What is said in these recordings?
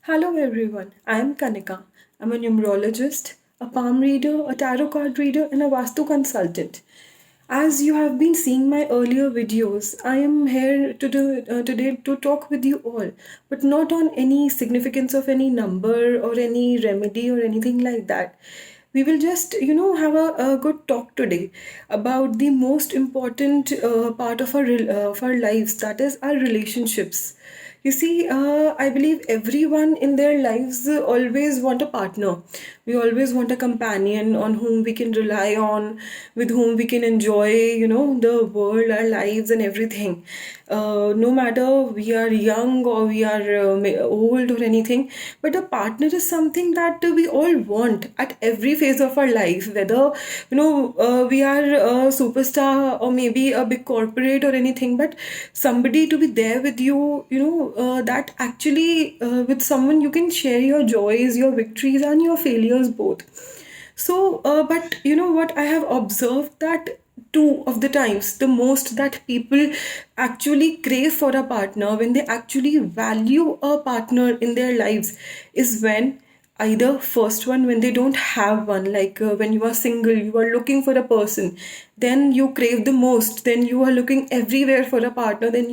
Hello everyone, I am Kanika. I'm a numerologist, a palm reader, a tarot card reader, and a Vastu consultant. As you have been seeing my earlier videos, I am here today to talk with you all, but not on any significance of any number or any remedy or anything like that. We will just, have a good talk today about the most important part of our lives, that is our relationships. You see, I believe everyone in their lives always want a partner. We always want a companion on whom we can rely on, with whom we can enjoy, the world, our lives, and everything. No matter we are young or we are old or anything, but a partner is something that we all want at every phase of our life. Whether we are a superstar or maybe a big corporate or anything, but somebody to be there with you, that actually with someone you can share your joys, your victories, and your failures both. So, but you know what? I have observed that two of the times, the most that people actually crave for a partner, when they actually value a partner in their lives, is when either first one, when they don't have one, like when you are single, you are looking for a person, then you crave the most, then you are looking everywhere for a partner, then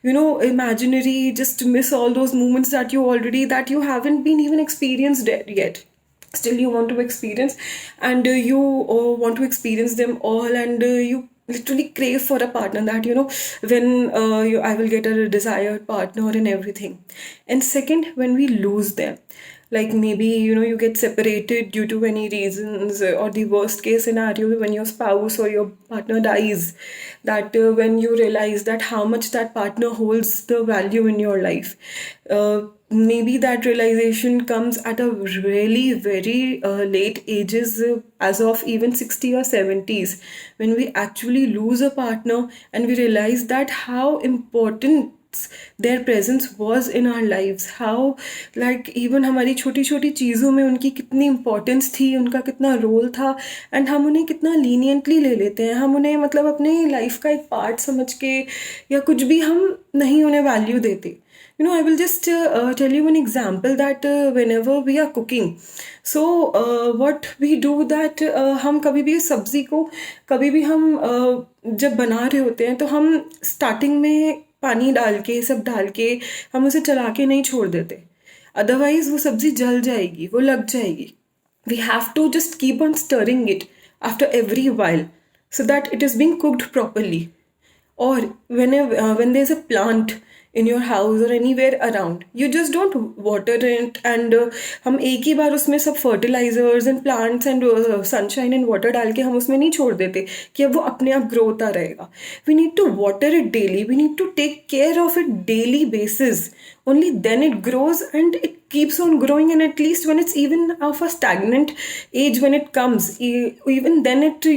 imaginary just miss all those moments that you haven't been even experienced yet, still you want to experience, and you want to experience them all, and you literally crave for a partner, that when I will get a desired partner and everything. And second, when we lose them, like maybe you get separated due to any reasons, or the worst case scenario when your spouse or your partner dies, that when you realize that how much that partner holds the value in your life. Maybe that realization comes at a really very late ages, as of even 60 or 70s, when we actually lose a partner and we realize that how important their presence was in our lives, how like even हमारी छोटी छोटी चीज़ों में उनकी कितनी importance थी, उनका कितना रोल था, एंड हम उन्हें कितना लीनियंटली ले लेते हैं, हम उन्हें मतलब अपने लाइफ का एक पार्ट समझ के या कुछ भी हम नहीं उन्हें वैल्यू देते. I will just tell you an example that whenever we are cooking, so what we do that हम कभी भी सब्जी को कभी भी हम जब बना रहे होते हैं तो हम स्टार्टिंग में पानी डाल के सब डाल के हम उसे चला के नहीं छोड़ देते, अदरवाइज वो सब्जी जल जाएगी, वो लग जाएगी. We have to just keep on stirring it after every while so that it is being cooked properly. Or when there's a plant in your house or anywhere around, you just don't water it, and हम एक ही बार उसमें सब fertilizers and plants and sunshine and water डाल के हम उसमें नहीं छोड़ देते कि अब वो अपने आप grow होता रहेगा. We need to water it daily, we need to take care of it daily basis. Only then it grows and it keeps on growing, and at least when it's even of a stagnant age, when it comes, even then it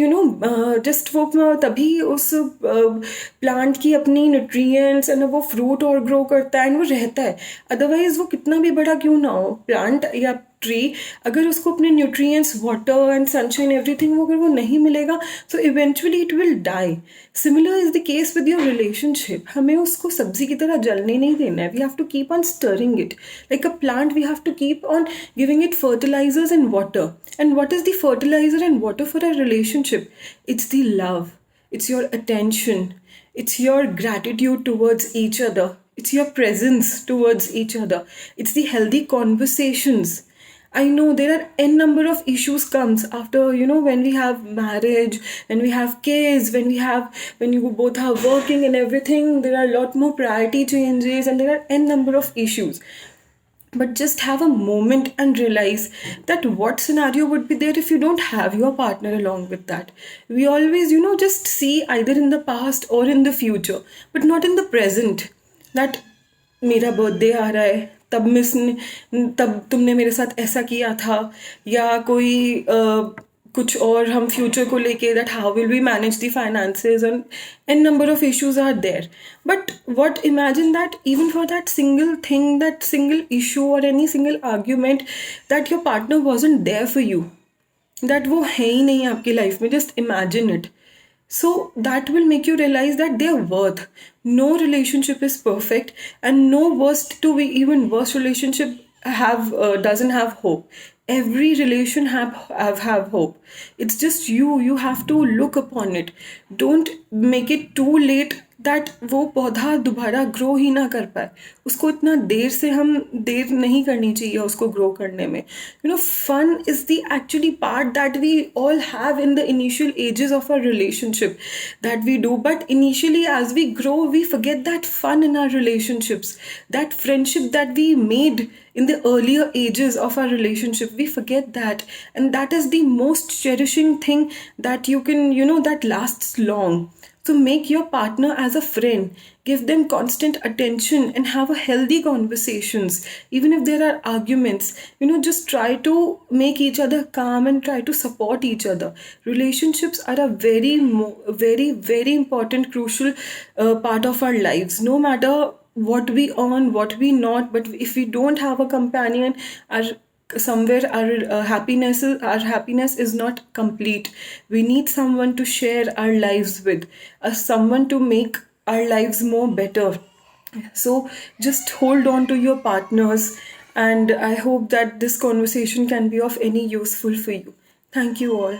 just वो तभी उस plant की अपनी nutrients and वो fruit और grow करता है and वो रहता है. अदरवाइज वो कितना भी बड़ा क्यों ना हो प्लांट या ट्री, अगर उसको अपने nutrients, water and sunshine everything अगर वो नहीं मिलेगा, so eventually it will die. Similar is the case with your relationship. हमें उसको सब्जी की तरह जलने नहीं देना है. We have to keep on stirring it like a plant. We have to keep on giving it fertilisers and water. And what is the fertiliser and water for a relationship? It's the love, it's your attention, it's your gratitude towards each other, it's your presence towards each other, it's the healthy conversations. I know there are n number of issues comes after, when we have marriage, when we have kids, when you both are working and everything, there are a lot more priority changes and there are n number of issues. But just have a moment and realize that what scenario would be there if you don't have your partner along with that. We always, just see either in the past or in the future, but not in the present. That मेरा birthday आ रहा है, तब तुमने मेरे साथ ऐसा किया था, या कोई कुछ और हम फ्यूचर को लेके, that how will we manage the finances, and n number of issues are there. But what, imagine that even for that single thing, that single issue or any single argument, that your partner wasn't there for you, that वो है ही नहीं आपकी life में. Just imagine it. So that will make you realize that their worth. No relationship is perfect, and no worst to be even worst relationship doesn't have hope. Every relation have hope. It's just you have to look upon it. Don't make it too late that वो पौधा दोबारा grow ही ना कर पाए. उसको इतना देर नहीं करनी चाहिए उसको ग्रो करने में. Fun is the actually part that we all have in the initial ages of our relationship that we do. But initially, as we grow, we forget that fun in our relationships, that friendship that we made in the earlier ages of our relationship. We forget that, and that is the most cherishing thing that you can, that lasts long. So make your partner as a friend, give them constant attention and have a healthy conversations. Even if there are arguments, just try to make each other calm and try to support each other. Relationships are a very, very important, crucial part of our lives. No matter what we earn, what we not, but if we don't have a companion, our happiness is not complete. We need someone to share our lives with, someone to make our lives more better. So just hold on to your partners, and I hope that this conversation can be of any useful for you. Thank you all.